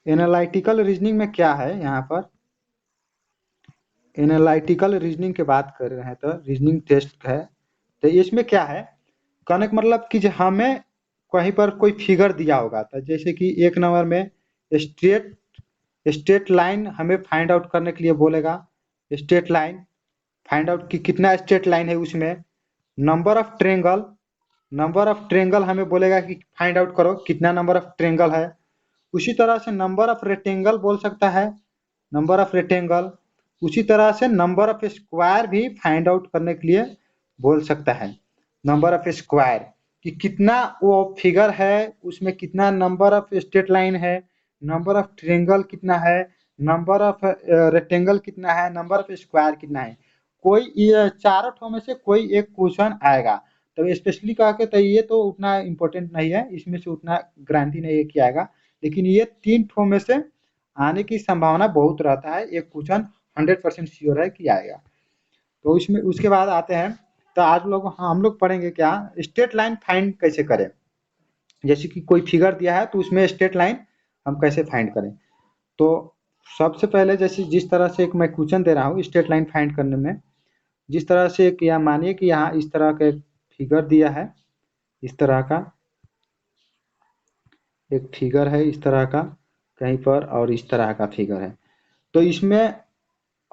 Analytical reasoning में क्या है, यहाँ पर एनालिटिकल रीजनिंग की बात कर रहे हैं तो रीजनिंग टेस्ट है। तो इसमें क्या है, कहने का मतलब कि हमें कहीं पर कोई फिगर दिया होगा, तो जैसे कि एक नंबर में स्ट्रेट स्ट्रेट लाइन हमें फाइंड आउट करने के लिए बोलेगा। स्ट्रेट लाइन फाइंड आउट कि कितना स्ट्रेट लाइन है उसमें। नंबर ऑफ ट्रेंगल हमें बोलेगा कि फाइंड आउट करो कितना नंबर ऑफ ट्रेंगल है। उसी तरह से नंबर ऑफ रेक्टेंगल बोल सकता है, नंबर ऑफ रेक्टेंगल। उसी तरह से नंबर ऑफ स्क्वायर भी फाइंड आउट करने के लिए बोल सकता है। नंबर ऑफ स्क्वायर कि कितना वो फिगर है उसमें कितना नंबर ऑफ स्ट्रेट लाइन है, नंबर ऑफ ट्रेंगल कितना है, नंबर ऑफ रेक्टेंगल कितना है, नंबर ऑफ स्क्वायर कितना है। कोई ये चारों ठो में से कोई एक क्वेश्चन आएगा। तो स्पेशली कह के तो ये तो उतना इम्पोर्टेंट नहीं है, इसमें से उतना गारंटी नहीं है कि आएगा, लेकिन ये 3 ठो में से आने की संभावना बहुत रहता है। एक क्वेश्चन 100% श्योर है कि आएगा। तो इसमें उसके बाद आते हैं, तो आज हम लोग पढ़ेंगे क्या, स्ट्रेट लाइन फाइंड कैसे करें। जैसे कि कोई फिगर दिया है तो उसमें स्ट्रेट लाइन हम कैसे फाइंड करें। तो सबसे पहले जैसे जिस तरह से एक मैं क्वेश्चन दे रहा हूँ स्ट्रेट लाइन फाइंड करने में, जिस तरह से एक या मानिए कि यहाँ इस तरह का एक फिगर दिया है, इस तरह का एक फिगर है, इस तरह का कहीं पर, और इस तरह का फिगर है। तो इसमें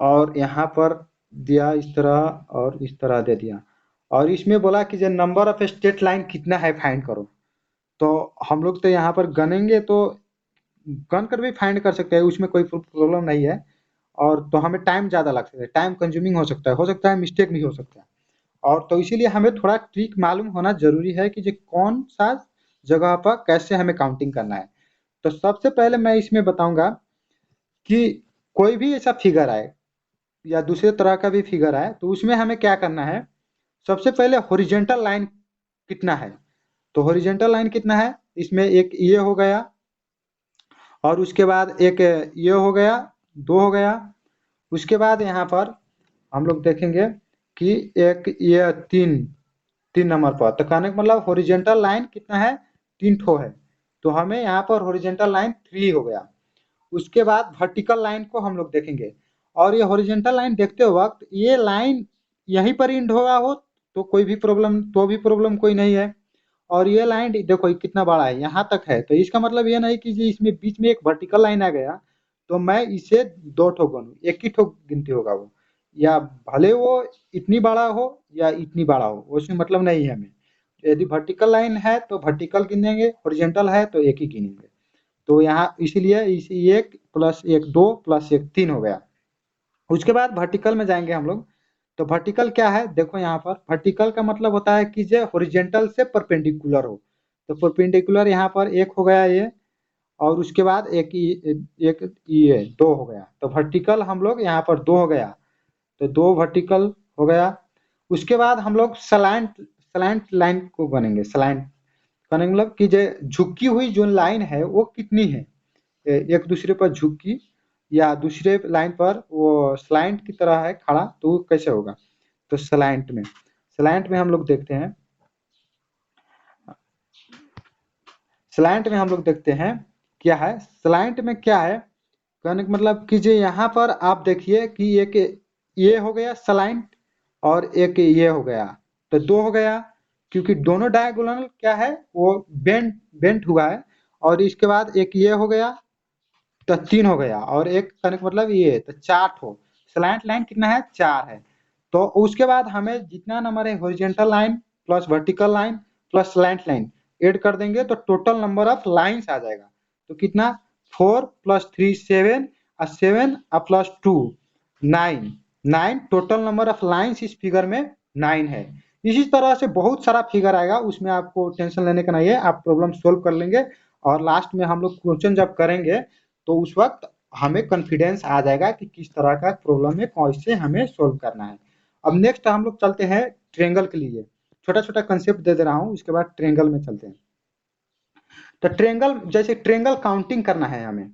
और यहाँ पर दिया इस तरह और इस तरह दे दिया, और इसमें बोला कि जो नंबर ऑफ स्ट्रेट लाइन कितना है फाइंड करो। तो हम लोग तो यहाँ पर गनेंगे तो गन कर भी फाइंड कर सकते हैं, उसमें कोई प्रॉब्लम नहीं है। और तो हमें टाइम ज़्यादा लग सकता है, टाइम कंज्यूमिंग हो सकता है मिस्टेक भी हो सकता है। और तो इसीलिए हमें थोड़ा ट्रिक मालूम होना जरूरी है कि जो कौन सा जगह पर कैसे हमें काउंटिंग करना है। तो सबसे पहले मैं इसमें बताऊंगा कि कोई भी ऐसा फिगर आए या दूसरे तरह का भी फिगर आए तो उसमें हमें क्या करना है। सबसे पहले हॉरिजॉन्टल लाइन कितना है, तो हॉरिजॉन्टल लाइन कितना है, इसमें एक ये हो गया, और उसके बाद एक ये हो गया, दो हो गया। उसके बाद यहाँ पर हम लोग देखेंगे कि एक ये तीन, 3 नंबर पर, तो कहने का मतलब हॉरिजॉन्टल लाइन कितना है, 3 ठो है। तो हमें यहाँ पर हॉरिजॉन्टल लाइन 3 हो गया। उसके बाद वर्टिकल लाइन को हम लोग देखेंगे, और ये हॉरिजॉन्टल लाइन देखते वक्त ये लाइन यहीं पर एंड होगा हो तो कोई भी प्रॉब्लम, तो भी प्रॉब्लम कोई नहीं है। और ये लाइन देखो ये कितना बड़ा है, यहाँ तक है, तो इसका मतलब ये नहीं कि जी इसमें बीच में एक वर्टिकल लाइन आ गया तो मैं इसे 2 ठो गिनूं, एक ही ठो गिनती होगा वो, या भले वो इतनी बड़ा हो या इतनी बड़ा हो, उसमें मतलब नहीं है हमें। यदि वर्टिकल लाइन है तो वर्टिकल गिनेंगे, हॉरिजॉन्टल है तो एक ही गिनेंगे। तो यहाँ इसीलिए इसी एक प्लस एक 2 प्लस एक 3 हो गया। उसके बाद वर्टिकल में जाएंगे हम लोग। तो वर्टिकल क्या है, देखो यहाँ पर वर्टिकल का मतलब होता है कि जो हॉरिजॉन्टल से परपेंडिकुलर हो। तो परपेंडिकुलर यहाँ पर एक हो गया ये, और उसके बाद एक ये 2 हो गया। तो वर्टिकल हम लोग यहाँ पर 2 हो गया, तो 2 वर्टिकल हो गया। उसके बाद हम लोग सलाइंट सलाइंट लाइन को बनेंगे। सलाइंट कहने का मतलब कि जो झुकी हुई जो लाइन है वो कितनी है, एक दूसरे पर झुकी या दूसरे लाइन पर वो स्लाइंट की तरह है खड़ा, तो वो कैसे होगा। तो स्लाइंट में हम लोग देखते हैं, स्लाइंट में हम लोग देखते हैं क्या है। स्लाइंट में क्या है, कहने का मतलब कि जो यहाँ पर आप देखिए कि एक ये हो गया स्लाइंट और एक ये हो गया, तो 2 हो गया, क्योंकि दोनों डायगोनल क्या है वो बेंट हुआ है। और इसके बाद एक ये हो गया, तो 3 हो गया, और एक कहने का मतलब ये, तो 4 ठो स्लैंट लाइन कितना है, 4 है। तो उसके बाद हमें जितना नंबर है horizontal line plus vertical line plus slant line add कर देंगे तो टोटल नंबर ऑफ लाइंस आ जाएगा। तो कितना, 4 प्लस 3 7, और 7 और plus 2 9, 9 total number of lines इस फिगर में 9 है। इसी तरह से बहुत सारा फिगर आएगा, उसमें आपको टेंशन लेने का नहीं है, आप प्रॉब्लम सोल्व कर लेंगे। और लास्ट में हम लोग क्वेश्चन जब करेंगे तो उस वक्त हमें कॉन्फिडेंस आ जाएगा कि किस तरह का प्रॉब्लम है, कैसे हमें सोल्व करना है। अब नेक्स्ट हम लोग चलते हैं ट्रेंगल के लिए। छोटा छोटा कंसेप्ट दे रहा हूँ, उसके बाद ट्रेंगल में चलते हैं। तो ट्रेंगल, जैसे ट्रेंगल काउंटिंग करना है हमें,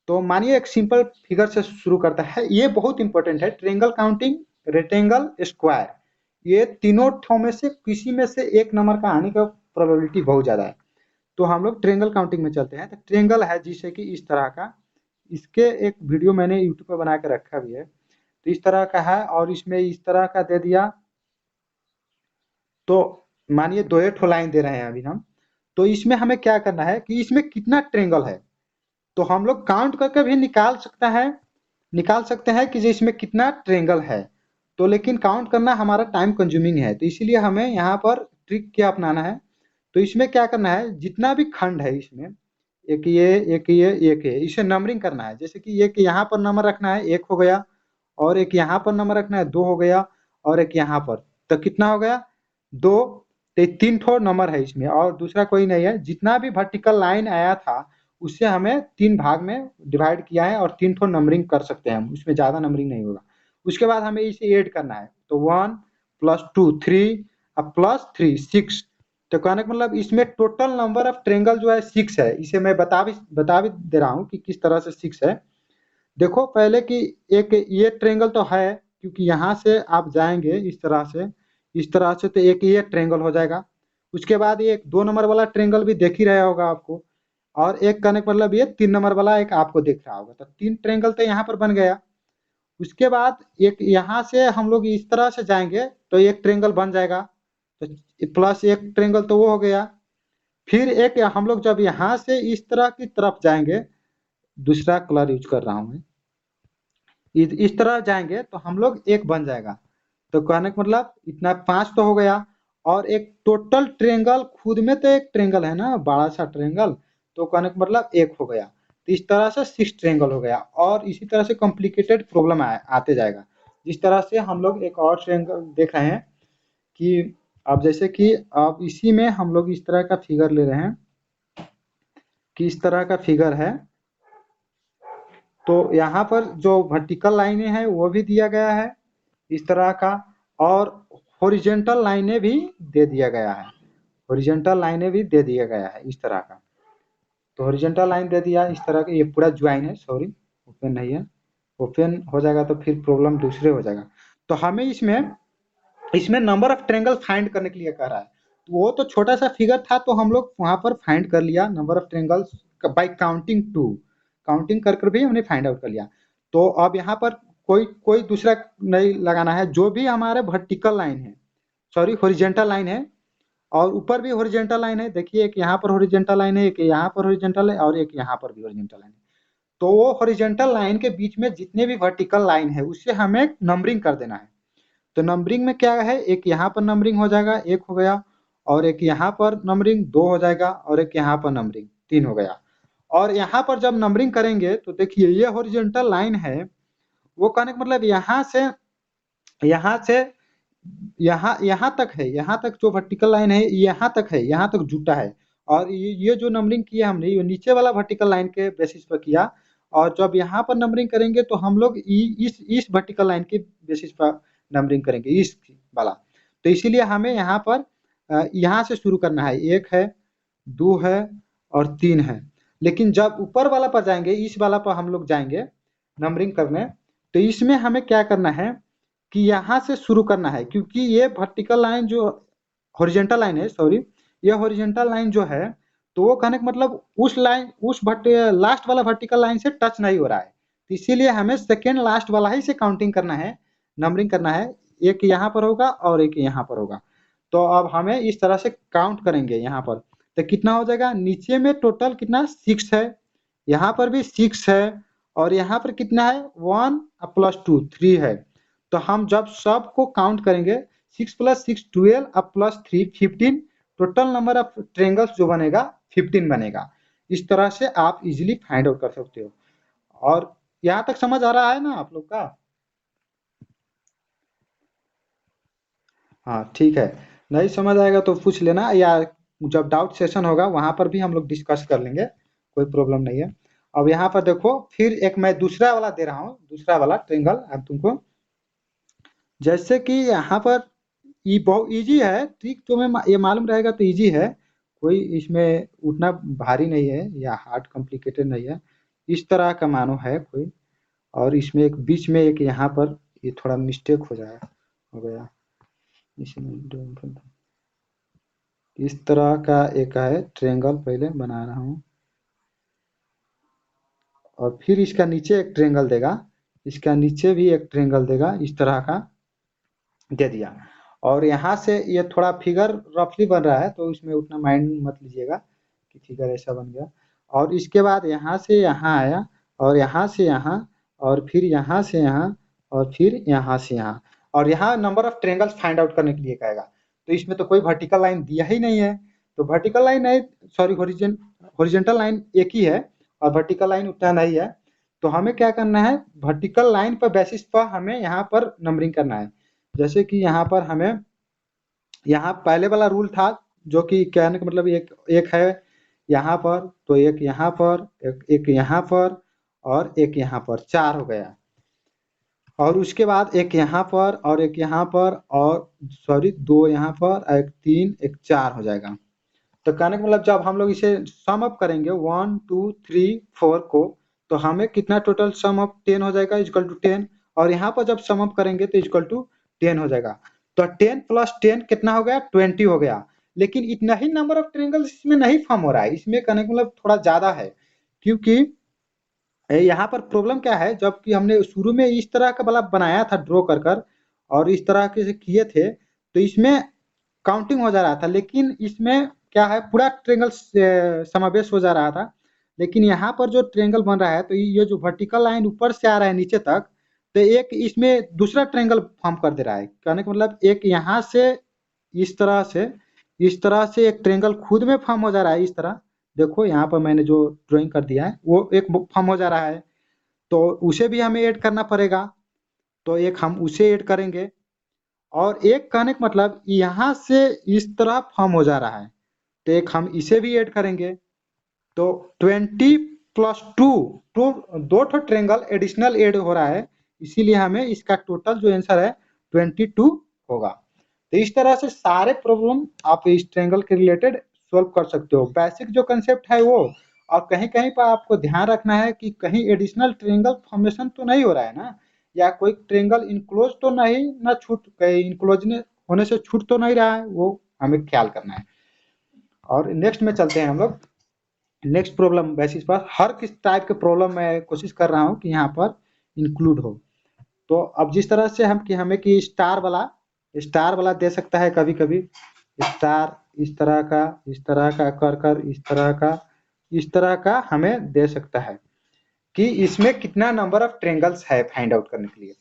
तो मानिए एक सिंपल फिगर से शुरू करता है, ये बहुत इंपॉर्टेंट है। ट्रेंगल काउंटिंग, रेक्टेंगल, स्क्वायर, ये तीनों ठो में से किसी में से एक नंबर का आने का प्रोबेबिलिटी बहुत ज्यादा है। तो हम लोग ट्रेंगल काउंटिंग में चलते हैं। तो ट्रेंगल है जिसे कि इस तरह का इसके एक वीडियो मैंने यूट्यूब पर बना के रखा भी है। तो इस तरह का है और इसमें इस तरह का दे दिया। तो मानिए दो ठो लाइन दे रहे हैं अभी हम। तो इसमें हमें क्या करना है कि इसमें कितना ट्रेंगल है, तो हम लोग काउंट करके भी निकाल सकते हैं कि जो इसमें कितना ट्रेंगल है। तो लेकिन काउंट करना हमारा टाइम कंज्यूमिंग है, तो इसीलिए हमें यहाँ पर ट्रिक क्या अपनाना है। तो इसमें क्या करना है, जितना भी खंड है इसमें, एक ये एक ये एक ये, इसे नंबरिंग करना है। जैसे कि एक यहाँ पर नंबर रखना है, एक हो गया, और एक यहाँ पर नंबर रखना है, दो हो गया, और एक यहाँ पर, तो कितना हो गया, दो। तो तीन ठो नंबर है इसमें और दूसरा कोई नहीं है। जितना भी वर्टिकल लाइन आया था उससे हमें तीन भाग में डिवाइड किया है और तीन ठो नंबरिंग कर सकते हैं हम, उसमें ज्यादा नंबरिंग नहीं होगा। उसके बाद हमें इसे ऐड करना है, तो 1 + 2 3 अब +3 6। तो कहने का मतलब इसमें टोटल नंबर ऑफ ट्रेंगल जो है 6 है। इसे मैं बता भी दे रहा हूँ कि किस तरह से 6 है। देखो पहले कि एक ये ट्रेंगल तो है, क्योंकि यहाँ से आप जाएंगे इस तरह से तो एक ये ट्रेंगल हो जाएगा। उसके बाद ये एक 2 नंबर वाला ट्रेंगल भी देख ही रहा होगा आपको, और एक कहने का मतलब ये 3 नंबर वाला एक आपको दिख रहा होगा। तो 3 ट्रेंगल तो यहाँ पर बन गया। उसके बाद एक यहाँ से हम लोग इस तरह से जाएंगे तो एक ट्रेंगल बन जाएगा, तो प्लस एक ट्रेंगल तो वो हो गया। फिर एक हम लोग जब यहाँ से इस तरह की तरफ जाएंगे, दूसरा कलर यूज कर रहा हूँ मैं, इस तरह जाएंगे तो हम लोग एक बन जाएगा। तो कहने का मतलब इतना 5 तो हो गया। और एक टोटल ट्रेंगल खुद में तो एक ट्रेंगल है ना, बड़ा सा ट्रेंगल, तो कहने का मतलब एक हो गया। तो इस तरह से 6 ट्रेंगल हो गया। और इसी तरह से कॉम्प्लिकेटेड प्रॉब्लम आते जाएगा। जिस तरह से हम लोग एक और ट्रेंगल देख रहे हैं कि अब जैसे कि अब इसी में हम लोग इस तरह का फिगर ले रहे हैं कि इस तरह का फिगर है। तो यहाँ पर जो वर्टिकल लाइनें हैं वो भी दिया गया है इस तरह का, और हॉरिजेंटल लाइनें भी दे दिया गया है। हॉरिजेंटल लाइनें भी दे दिया गया है इस तरह का। तो हॉरिजेंटल लाइन दे दिया इस तरह का, ये पूरा ज्वाइन है, सॉरी ओपन नहीं है। ओपन हो जाएगा तो फिर प्रॉब्लम दूसरे हो जाएगा। तो हमें इसमें इसमें नंबर ऑफ ट्रेंगल फाइंड करने के लिए कह रहा है। तो वो तो छोटा सा फिगर था, तो हम लोग वहां पर फाइंड कर लिया number of triangles by counting two. Counting कर कर भी हमने फाइंड आउट कर लिया। तो अब यहाँ पर कोई कोई दूसरा नहीं लगाना है, जो भी हमारे वर्टिकल लाइन है, सॉरी हॉरिजेंटल लाइन है, और ऊपर भी हॉरिजेंटल लाइन है। देखिए एक यहाँ पर हॉरिजेंटल लाइन है, एक यहाँ पर हॉरिजेंटल है, और एक यहाँ पर भी हॉरिजेंटल लाइन है। तो वो हॉरिजेंटल लाइन के बीच में जितने भी वर्टिकल लाइन है उससे हमें नंबरिंग कर देना है। तो नंबरिंग में क्या है, एक यहाँ पर नंबरिंग हो जाएगा, एक हो गया, और एक यहाँ पर नंबरिंग दो हो जाएगा, और एक यहाँ पर नंबरिंग तीन हो गया। और यहाँ पर जब नंबरिंग करेंगे तो देखिए ये हॉरिजेंटल लाइन है, वो कहने का मतलब यहाँ से यहाँ यहाँ तक है, यहाँ तक जो वर्टिकल लाइन है यहाँ तक है, यहाँ तक जुटा है। और ये जो नंबरिंग किया हमने ये नीचे वाला वर्टिकल लाइन के बेसिस पर किया। और जब यहाँ पर नंबरिंग करेंगे तो हम लोग इस वर्टिकल लाइन के बेसिस पर नंबरिंग करेंगे, इस वाला। तो इसीलिए हमें यहाँ पर यहाँ से शुरू करना है, एक है, दो है, और तीन है। लेकिन जब ऊपर वाला पर जाएंगे, इस वाला पर हम लोग जाएंगे नंबरिंग करने, तो इसमें हमें क्या करना है कि यहाँ से शुरू करना है, क्योंकि ये वर्टिकल लाइन जो हॉरिजेंटल लाइन है, सॉरी ये हॉरिजेंटल लाइन जो है, तो वो कहने का मतलब उस लाइन उस लास्ट वाला वर्टिकल लाइन से टच नहीं हो रहा है। तो इसीलिए हमें सेकेंड लास्ट वाला ही से काउंटिंग करना है, नंबरिंग करना है। एक यहाँ पर होगा और एक यहाँ पर होगा। तो अब हमें इस तरह से काउंट करेंगे यहाँ पर, तो कितना हो जाएगा, नीचे में टोटल कितना 6 है, यहाँ पर भी 6 है, और यहाँ पर कितना है 1 + 2 3 है। तो हम जब सबको काउंट करेंगे 6 + 6 12 अब +3 15, टोटल नंबर ऑफ ट्रेंगल्स जो बनेगा 15 बनेगा। इस तरह से आप इजीली फाइंड आउट कर सकते हो। और यहाँ तक समझ आ रहा है ना आप लोग का? हाँ ठीक है। नहीं समझ आएगा तो पूछ लेना, या जब डाउट सेशन होगा वहां पर भी हम लोग डिस्कस कर लेंगे, कोई प्रॉब्लम नहीं है। अब यहाँ पर देखो फिर एक मैं दूसरा वाला दे रहा हूँ, दूसरा वाला ट्रेंगल अब तुमको। जैसे कि यहाँ पर ये बहुत इजी है, ट्रिक तुम्हें ये मालूम रहेगा तो इजी है, कोई इसमें उतना भारी नहीं है या हार्ड कॉम्प्लिकेटेड नहीं है। इस तरह का मानो है कोई, और इसमें एक बीच में एक यहाँ पर ये थोड़ा मिस्टेक हो गया इसमें। इस तरह का एक है ट्रेंगल, पहले बना रहा हूँ। और फिर इसका नीचे एक ट्रेंगल देगा, इसका नीचे भी एक ट्रेंगल देगा, इस तरह का दे दिया। और यहाँ से ये थोड़ा फिगर रफली बन रहा है तो इसमें उतना माइंड मत लीजिएगा कि फिगर ऐसा बन गया। और इसके बाद यहाँ से यहाँ आया, और यहाँ से यहाँ, और फिर यहाँ से यहाँ, और फिर यहाँ से यहाँ, और यहाँ number of triangles find out करने के लिए कहेगा। तो इसमें तो कोई वर्टिकल लाइन दिया ही नहीं है, तो वर्टिकल लाइन है, सॉरी हॉरिजॉन्टल लाइन एक ही है और वर्टिकल लाइन उतना नहीं है। तो हमें क्या करना है, वर्टिकल लाइन पर बेसिस पर हमें यहाँ पर नंबरिंग करना है। जैसे कि यहाँ पर हमें, यहाँ पहले वाला रूल था जो कि कहने का मतलब एक है यहाँ पर, तो एक यहाँ पर, एक यहाँ पर, और एक यहाँ पर, 4 हो गया। और उसके बाद एक यहाँ पर और एक यहाँ पर, और सॉरी 2 यहाँ पर, एक 3, एक 4 हो जाएगा। तो कहने का मतलब जब हम लोग इसे सम अप करेंगे 1 2 3 4 को, तो हमें कितना टोटल सम अप 10 हो जाएगा इक्वल टू 10। और यहाँ पर जब सम अप करेंगे तो इक्वल टू 10 हो जाएगा। तो 10 प्लस 10 कितना हो गया, 20 हो गया। लेकिन इतना ही नंबर ऑफ ट्रायंगल्स इसमें नहीं फॉर्म हो रहा है, इसमें कहने का मतलब थोड़ा ज्यादा है। क्योंकि यहाँ पर प्रॉब्लम क्या है, जबकि हमने शुरू में इस तरह का वाला बनाया था ड्रॉ कर कर और इस तरह के से किए थे, तो इसमें काउंटिंग हो जा रहा था। लेकिन इसमें क्या है, पूरा ट्रायंगल समावेश हो जा रहा था। लेकिन यहाँ पर जो ट्रायंगल बन रहा है, तो ये जो वर्टिकल लाइन ऊपर से आ रहा है नीचे तक, तो एक इसमें दूसरा ट्रायंगल फॉर्म कर दे रहा है। कहने का मतलब एक यहाँ से इस तरह से, इस तरह से एक ट्रायंगल खुद में फॉर्म हो जा रहा है। इस तरह देखो यहाँ पर मैंने जो ड्राइंग कर दिया है वो एक फॉर्म हो जा रहा है, तो उसे भी हमें ऐड करना पड़ेगा। तो एक हम उसे ऐड करेंगे, और एक कहने का मतलब यहाँ से इस तरह फॉर्म हो जा रहा है, तो एक हम इसे भी ऐड करेंगे। तो 20 प्लस 2, दो ठो ट्रायंगल एडिशनल ऐड हो रहा है, इसीलिए हमें इसका टोटल जो आंसर है 22 होगा। तो इस तरह से सारे प्रॉब्लम आप इस ट्रायंगल के रिलेटेड सॉल्व कर सकते हो। बेसिक जो कंसेप्ट है वो, और कहीं कहीं पर आपको ध्यान रखना है कि कहीं एडिशनल ट्रायंगल फॉर्मेशन तो नहीं हो रहा है ना, या कोई ट्रायंगल इनक्लोज तो नहीं ना छूट, इनक्लोज होने से छूट तो नहीं रहा है, वो हमें ख्याल करना है। और नेक्स्ट में चलते हैं हम लोग। नेक्स्ट प्रॉब्लम बेसिस पर हर किस टाइप के प्रॉब्लम मैं कोशिश कर रहा हूँ कि यहाँ पर इंक्लूड हो। तो अब जिस तरह से हम कि हमें कि स्टार वाला दे सकता है, कभी कभी स्टार इस तरह का, इस तरह का कर कर, इस तरह का हमें दे सकता है कि इसमें कितना नंबर ऑफ ट्रायंगल्स है फाइंड आउट करने के लिए।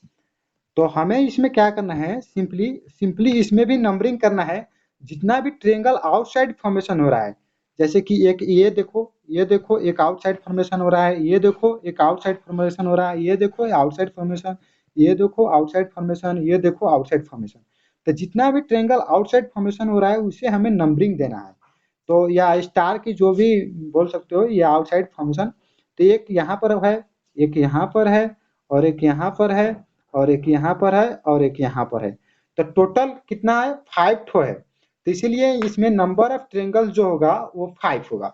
तो हमें इसमें क्या करना है, सिंपली इसमें भी नंबरिंग करना है जितना भी ट्रायंगल आउटसाइड फॉर्मेशन हो रहा है। जैसे कि एक ये देखो एक आउटसाइड फॉर्मेशन हो रहा है, ये देखो एक आउटसाइड फॉर्मेशन हो रहा है, ये देखो आउटसाइड फॉर्मेशन, ये देखो आउटसाइड फॉर्मेशन, ये देखो आउटसाइड फॉर्मेशन। तो जितना भी ट्रायंगल आउटसाइड फॉर्मेशन हो रहा है उसे हमें नंबरिंग देना है। तो या स्टार की जो भी बोल सकते हो, ये आउटसाइड फॉर्मेशन। तो एक यहाँ पर है, एक यहाँ पर है, और एक यहाँ पर है, और एक यहाँ पर है, और एक यहाँ पर है। तो टोटल कितना है, 5 ठो है। तो इसीलिए इसमें नंबर ऑफ ट्रायंगल जो होगा वो 5 होगा।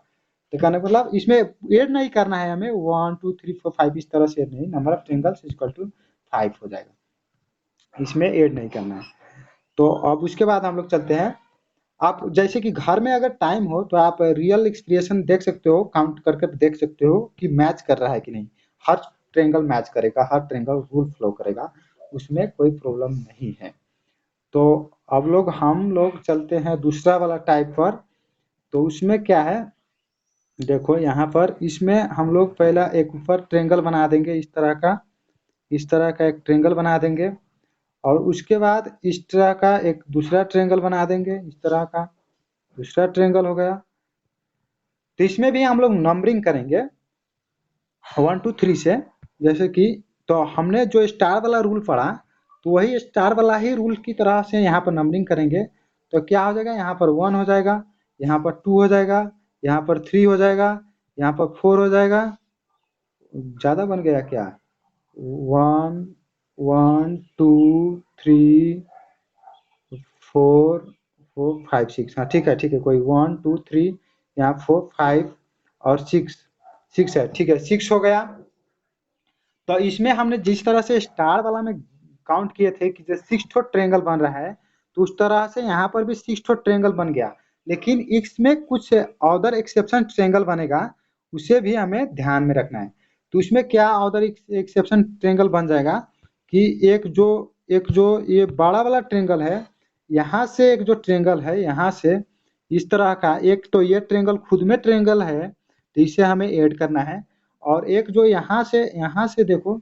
तो कहने का मतलब इसमें ऐड नहीं करना है हमें 1 2 3 4 5 इस तरह से ऐड नहीं, number of triangles equal to 5 हो जाएगा, इसमें ऐड नहीं करना है। तो अब उसके बाद हम लोग चलते हैं। आप जैसे कि घर में अगर टाइम हो तो आप रियल एक्सप्रेशन देख सकते हो, काउंट करके देख सकते हो कि मैच कर रहा है कि नहीं। हर ट्रायंगल मैच करेगा, हर ट्रायंगल रूल फ्लो करेगा, उसमें कोई प्रॉब्लम नहीं है। तो अब हम लोग चलते हैं दूसरा वाला टाइप पर। तो उसमें क्या है, देखो यहाँ पर इसमें हम लोग पहला एक ऊपर ट्रायंगल बना देंगे, इस तरह का एक ट्रायंगल बना देंगे। और उसके बाद इस तरह का एक दूसरा ट्रायंगल बना देंगे, इस तरह का दूसरा ट्रायंगल हो गया। तो इसमें भी हम लोग नंबरिंग करेंगे 1 2 3 से। जैसे कि तो हमने जो स्टार वाला रूल पढ़ा, तो वही स्टार वाला ही रूल की तरह से यहाँ पर नंबरिंग करेंगे। तो क्या हो जाएगा, यहाँ पर 1 हो जाएगा, यहाँ पर 2 हो जाएगा, यहाँ पर 3 हो जाएगा, यहाँ पर 4 हो जाएगा। ज्यादा बन गया क्या, 1 1 2 3 4 4 5 6, हाँ ठीक है ठीक है, कोई 1 2 3 यहाँ 4 5 और 6 है, ठीक है 6 हो गया। तो इसमें हमने जिस तरह से स्टार वाला में काउंट किए थे कि 6 ठो ट्रायंगल बन रहा है, तो उस तरह से यहाँ पर भी 6 ठो ट्रायंगल बन गया। लेकिन इसमें कुछ अदर एक्सेप्शन ट्रायंगल बनेगा, उसे भी हमें ध्यान में रखना है। तो इसमें क्या अदर एक्सेप्शन ट्रेंगल बन जाएगा कि एक जो ये बड़ा वाला ट्रेंगल है, यहाँ से एक जो ट्रेंगल है यहाँ से इस तरह का, एक तो ये ट्रेंगल खुद में ट्रेंगल है तो इसे हमें ऐड करना है, और एक जो यहाँ से देखो